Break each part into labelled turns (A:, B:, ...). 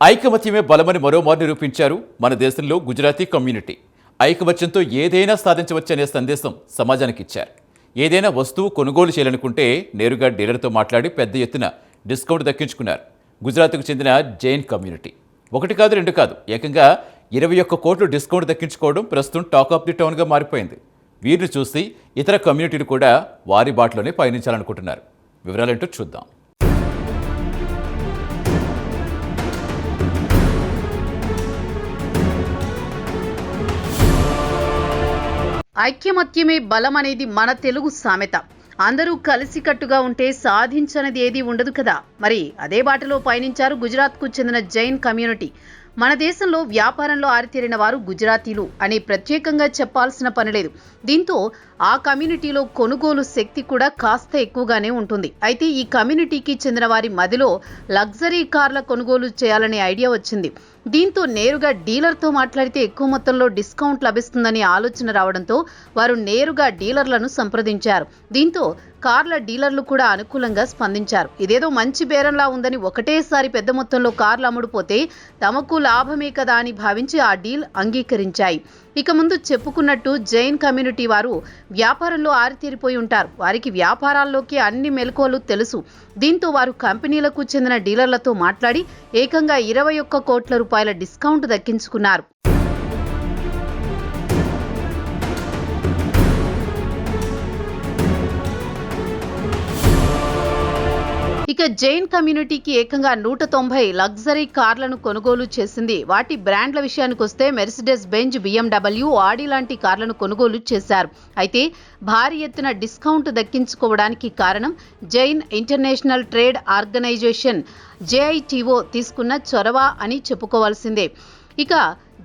A: ఐకమత్యమే బలమని మరోమారు నిరూపించారు మన దేశంలో గుజరాతీ కమ్యూనిటీ. ఐకమత్యంతో ఏదైనా సాధించవచ్చనే సందేశం సమాజానికి ఇచ్చారు. ఏదైనా వస్తువు కొనుగోలు చేయాలనుకుంటే నేరుగా డీలర్తో మాట్లాడి పెద్ద ఎత్తున డిస్కౌంట్ దక్కించుకున్నారు గుజరాత్కు చెందిన జైన్ కమ్యూనిటీ. ఒకటి కాదు రెండు కాదు, ఏకంగా 21 కోట్లు డిస్కౌంట్ దక్కించుకోవడం ప్రస్తుతం టాక్ ఆఫ్ ది టౌన్గా మారిపోయింది. వీరిని చూసి ఇతర కమ్యూనిటీలు కూడా వారి బాటలోనే పయనించాలనుకుంటున్నారు. వివరాలేంటో చూద్దాం.
B: ఐక్యమత్యమే బలం అనేది మన తెలుగు సామెత. అందరూ కలిసికట్టుగా ఉంటే సాధించనిది ఏది ఉండదు కదా. మరి అదే బాటలో పయనించారు గుజరాత్కు చెందిన జైన్ కమ్యూనిటీ. మన దేశంలో వ్యాపారంలో ఆరితేరిన వారు గుజరాతీలు అని ప్రత్యేకంగా చెప్పాల్సిన పని లేదు. దీంతో ఆ కమ్యూనిటీలో కొనుగోలు శక్తి కూడా కాస్త ఎక్కువగానే ఉంటుంది. అయితే ఈ కమ్యూనిటీకి చెందిన వారి మదిలో లగ్జరీ కార్ల కొనుగోలు చేయాలనే ఐడియా వచ్చింది. దీంతో నేరుగా డీలర్తో మాట్లాడితే ఎక్కువ మొత్తంలో డిస్కౌంట్ లభిస్తుందని ఆలోచన రావడంతో వారు నేరుగా డీలర్లను సంప్రదించారు. దీంతో కార్ల డీలర్లు కూడా అనుకూలంగా స్పందించారు. ఇదేదో మంచి బేరంలా ఉందని ఒకటేసారి పెద్ద మొత్తంలో కార్లు అమ్ముడుపోతే తమకు లాభమే కదా అని భావించి ఆ డీల్ అంగీకరించాయి. ఇక ముందు చెప్పుకున్నట్టు జైన్ కమ్యూనిటీ వారు వ్యాపారంలో ఆరితేరిపోయి ఉంటారు. వారికి వ్యాపారాల్లోకి అన్ని మెలకువలు తెలుసు. దీంతో వారు కంపెనీలకు చెందిన డీలర్లతో మాట్లాడి ఏకంగా 21 కోట్ల రూపాయల డిస్కౌంట్ దక్కించుకున్నారు. ఇక జైన్ కమ్యూనిటీకి ఏకంగా 190 లగ్జరీ కార్లను కొనుగోలు చేసింది. వాటి బ్రాండ్ల విషయానికి వస్తే మెర్సిడెస్ బెంజ్, BMW, ఆడి లాంటి కార్లను కొనుగోలు చేశారు. అయితే భారీ ఎత్తున డిస్కౌంట్ దక్కించుకోవడానికి కారణం Jain International Trade Organisation JITO తీసుకున్న చొరవ అని చెప్పుకోవాల్సిందే. ఇక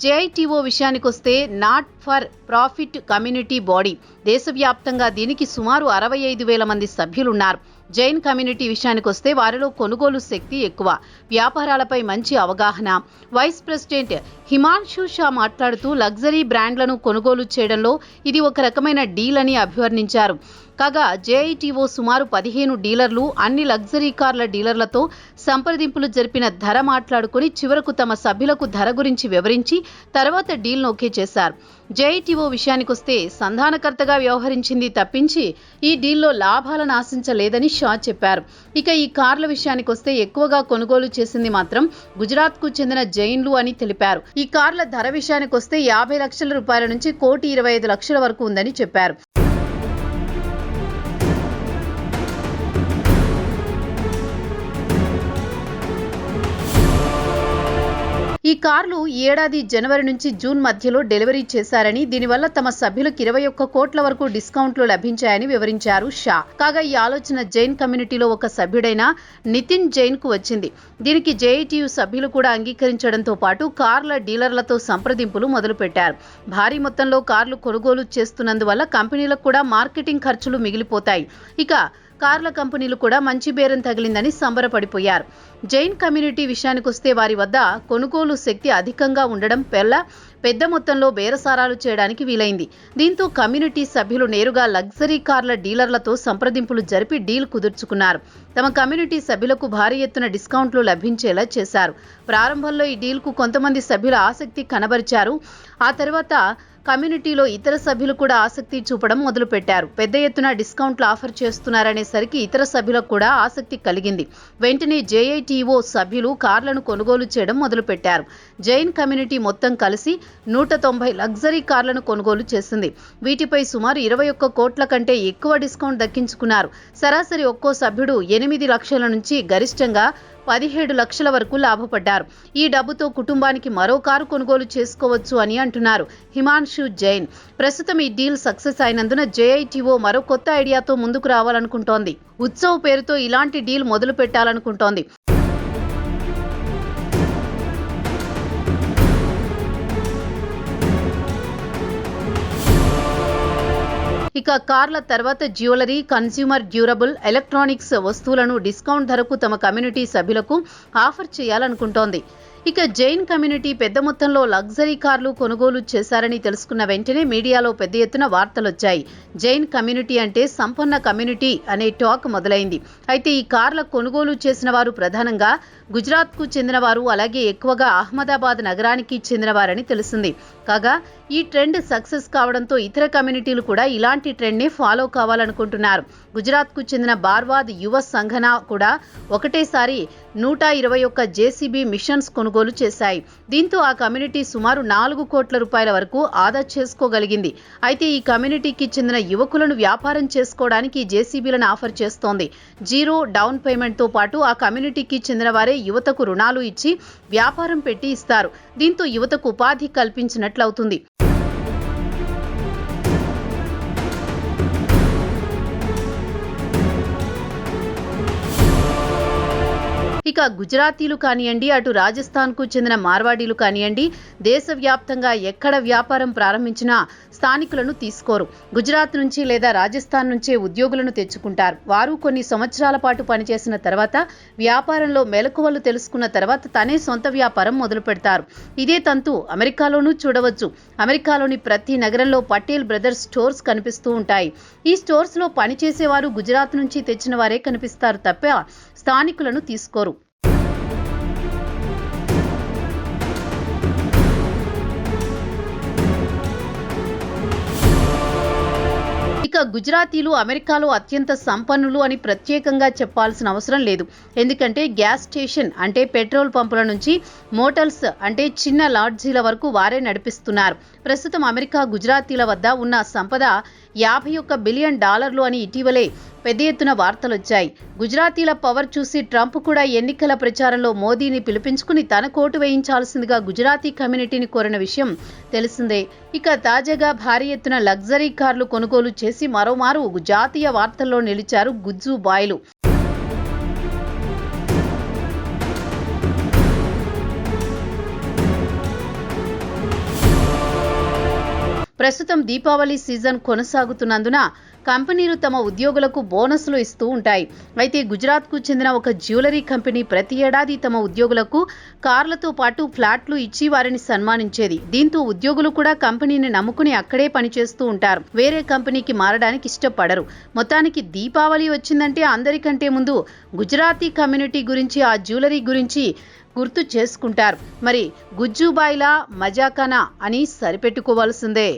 B: JITO విషయానికొస్తే not for profit community body. దేశవ్యాప్తంగా దీనికి సుమారు 65,000 మంది సభ్యులున్నారు. జైన్ కమ్యూనిటీ విషయానికొస్తే వారిలో కొనుగోలు శక్తి ఎక్కువ, వ్యాపారాలపై మంచి అవగాహన. వైస్ ప్రెసిడెంట్ హిమాన్షు షా మాట్లాడుతూ లగ్జరీ బ్రాండ్లను కొనుగోలు చేయడంలో ఇది ఒక రకమైన డీల్ అని అభివర్ణించారు. కాగా JITO సుమారు 15 డీలర్లు, అన్ని లగ్జరీ కార్ల డీలర్లతో సంప్రదింపులు జరిపిన ధర మాట్లాడుకుని చివరకు తమ సభ్యులకు ధర గురించి వివరించి తర్వాత డీల్ను ఓకే చేశారు. JITO విషయానికొస్తే సంధానకర్తగా వ్యవహరించింది తప్పించి ఈ డీల్లో లాభాలను ఆశించలేదని షా చెప్పారు. ఇక ఈ కార్ల విషయానికొస్తే ఎక్కువగా కొనుగోలు చేసింది మాత్రం గుజరాత్కు చెందిన జైన్లు అని తెలిపారు. ఈ కార్ల ధర విషయానికొస్తే 50 లక్షల రూపాయల నుంచి 1,25,00,000 వరకు ఉందని చెప్పారు. ఈ కార్లు ఈ ఏడాది జనవరి నుంచి జూన్ మధ్యలో డెలివరీ చేశారని, దీనివల్ల తమ సభ్యులకు 21 కోట్ల వరకు డిస్కౌంట్లు లభించాయని వివరించారు షా. కాగా ఈ ఆలోచన జైన్ కమ్యూనిటీలో ఒక సభ్యుడైన నితిన్ జైన్ కు వచ్చింది. దీనికి JITO సభ్యులు కూడా అంగీకరించడంతో పాటు కార్ల డీలర్లతో సంప్రదింపులు మొదలుపెట్టారు. భారీ మొత్తంలో కార్లు కొనుగోలు చేస్తున్నందువల్ల కంపెనీలకు కూడా మార్కెటింగ్ ఖర్చులు మిగిలిపోతాయి. ఇక కార్ల కంపెనీలు కూడా మంచి బేరం తగిలిందని సంబరపడిపోయారు. జైన్ కమ్యూనిటీ విషయానికొస్తే వారి వద్ద కొనుగోలు శక్తి అధికంగా ఉండడం వల్ల పెద్ద మొత్తంలో బేరసారాలు చేయడానికి వీలైంది. దీంతో కమ్యూనిటీ సభ్యులు నేరుగా లగ్జరీ కార్ల డీలర్లతో సంప్రదింపులు జరిపి డీల్ కుదుర్చుకున్నారు. తమ కమ్యూనిటీ సభ్యులకు భారీ ఎత్తున డిస్కౌంట్లు లభించేలా చేశారు. ప్రారంభంలో ఈ డీల్కు కొంతమంది సభ్యులు ఆసక్తి కనబరిచారు. ఆ తర్వాత కమ్యూనిటీలో ఇతర సభ్యులు కూడా ఆసక్తి చూపడం మొదలుపెట్టారు. పెద్ద ఎత్తున డిస్కౌంట్లు ఆఫర్ చేస్తున్నారనేసరికి ఇతర సభ్యులకు కూడా ఆసక్తి కలిగింది. వెంటనే JITO సభ్యులు కార్లను కొనుగోలు చేయడం మొదలుపెట్టారు. జైన్ కమ్యూనిటీ మొత్తం కలిసి 190 లగ్జరీ కార్లను కొనుగోలు చేసింది. వీటిపై సుమారు 21 కోట్ల కంటే ఎక్కువ డిస్కౌంట్ దక్కించుకున్నారు. సరాసరి ఒక్కో సభ్యుడు 8 లక్షల నుంచి గరిష్టంగా 17 లక్షల వరకు లాభపడ్డారు. ఈ డబ్బుతో కుటుంబానికి మరో కారు కొనుగోలు చేసుకోవచ్చు అని అంటున్నారు హిమాన్షు జైన్. ప్రస్తుతం ఈ డీల్ సక్సెస్ అయినందున JITO మరో కొత్త ఐడియాతో ముందుకు రావాలనుకుంటోంది. ఉత్సవ్ పేరుతో ఇలాంటి డీల్ మొదలు పెట్టాలనుకుంటోంది. ఇక కార్ల తర్వాత జ్యువెలరీ, కన్స్యూమర్ డ్యూరబుల్, ఎలక్ట్రానిక్స్ వస్తువులను డిస్కౌంట్ ధరకు తమ కమ్యూనిటీ సభ్యులకు ఆఫర్ చేయాలనుకుంటోంది. ఇక జైన్ కమ్యూనిటీ పెద్ద మొత్తంలో లగ్జరీ కార్లు కొనుగోలు చేశారని తెలుసుకున్న వెంటనే మీడియాలో పెద్ద ఎత్తున వార్తలొచ్చాయి. జైన్ కమ్యూనిటీ అంటే సంపన్న కమ్యూనిటీ అనే టాక్ మొదలైంది. అయితే ఈ కార్ల కొనుగోలు చేసిన వారు ప్రధానంగా గుజరాత్కు చెందినవారు, అలాగే ఎక్కువగా అహ్మదాబాద్ నగరానికి చెందినవారని తెలిసింది. కాగా ఈ ట్రెండ్ సక్సెస్ కావడంతో ఇతర కమ్యూనిటీలు కూడా ఇలాంటి ట్రెండ్నే ఫాలో కావాలనుకుంటున్నారు. గుజరాత్కు చెందిన బార్వాద్ యువ సంఘన కూడా ఒకటేసారి 121 జేసీబీ మిషన్స్ కొనుగోలు చేశాయి. దీంతో ఆ కమ్యూనిటీ సుమారు 4 కోట్ల రూపాయల వరకు ఆదా చేసుకోగలిగింది. అయితే ఈ కమ్యూనిటీకి చెందిన యువకులను వ్యాపారం చేసుకోవడానికి జేసీబీలను ఆఫర్ చేస్తోంది. జీరో డౌన్ పేమెంట్తో పాటు ఆ కమ్యూనిటీకి చెందిన వారే యువతకు రుణాలు ఇచ్చి వ్యాపారం పెట్టి ఇస్తారు. దీంతో యువతకు ఉపాధి కల్పించినట్లవుతుంది. ఇక గుజరాతీలు కానివ్వండి, అటు రాజస్థాన్కు చెందిన మార్వాడీలు కానివ్వండి, దేశవ్యాప్తంగా ఎక్కడ వ్యాపారం ప్రారంభించినా స్థానికులను తీసుకోరు. గుజరాత్ నుంచి లేదా రాజస్థాన్ నుంచే ఉద్యోగులను తెచ్చుకుంటారు. వారు కొన్ని సంవత్సరాల పాటు పనిచేసిన తర్వాత వ్యాపారంలో మెలకువలు తెలుసుకున్న తర్వాత తనే సొంత వ్యాపారం మొదలు పెడతారు. ఇదే తంతు అమెరికాలోనూ చూడవచ్చు. అమెరికాలోని ప్రతి నగరంలో పటేల్ బ్రదర్స్ స్టోర్స్ కనిపిస్తూ ఉంటాయి. ఈ స్టోర్స్లో పనిచేసేవారు గుజరాత్ నుంచి తెచ్చిన వారే కనిపిస్తారు తప్ప స్థానికులను తీసుకోరు. ఇక గుజరాతీలు అమెరికాలో అత్యంత సంపన్నులు అని ప్రత్యేకంగా చెప్పాల్సిన అవసరం లేదు. ఎందుకంటే గ్యాస్ స్టేషన్ అంటే పెట్రోల్ పంపుల నుంచి మోటల్స్ అంటే చిన్న లాడ్జీల వరకు వారే నడిపిస్తున్నారు. ప్రస్తుతం అమెరికా గుజరాతీల వద్ద ఉన్న సంపద $51 బిలియన్ అని ఇటీవలే పెద్ద ఎత్తున వార్తలొచ్చాయి. గుజరాతీల పవర్ చూసి ట్రంప్ కూడా ఎన్నికల ప్రచారంలో మోదీని పిలిపించుకుని తన కోటు వేయించాల్సిందిగా గుజరాతీ కమ్యూనిటీని కోరిన విషయం తెలిసిందే. ఇక తాజాగా భారీ ఎత్తున లగ్జరీ కార్లు కొనుగోలు చేసి మరోమారు జాతీయ వార్తల్లో నిలిచారు గుజ్జు బాయ్లు. ప్రస్తుతం దీపావళి సీజన్ కొనసాగుతున్నందున కంపెనీలు తమ ఉద్యోగులకు బోనస్లు ఇస్తూ ఉంటాయి. అయితే గుజరాత్కు చెందిన ఒక జ్యువెలరీ కంపెనీ ప్రతి ఏడాది తమ ఉద్యోగులకు కార్లతో పాటు ఫ్లాట్లు ఇచ్చి వారిని సన్మానించేది. దీంతో ఉద్యోగులు కూడా కంపెనీని నమ్ముకుని అక్కడే పనిచేస్తూ ఉంటారు. వేరే కంపెనీకి మారడానికి ఇష్టపడరు. మొత్తానికి దీపావళి వచ్చిందంటే అందరికంటే ముందు గుజరాతీ కమ్యూనిటీ గురించి, ఆ జ్యువెలరీ గురించి గుర్తు చేసుకుంటారు. మరి గుజ్జుబాయిలా మజాకానా అని సరిపెట్టుకోవాల్సిందే.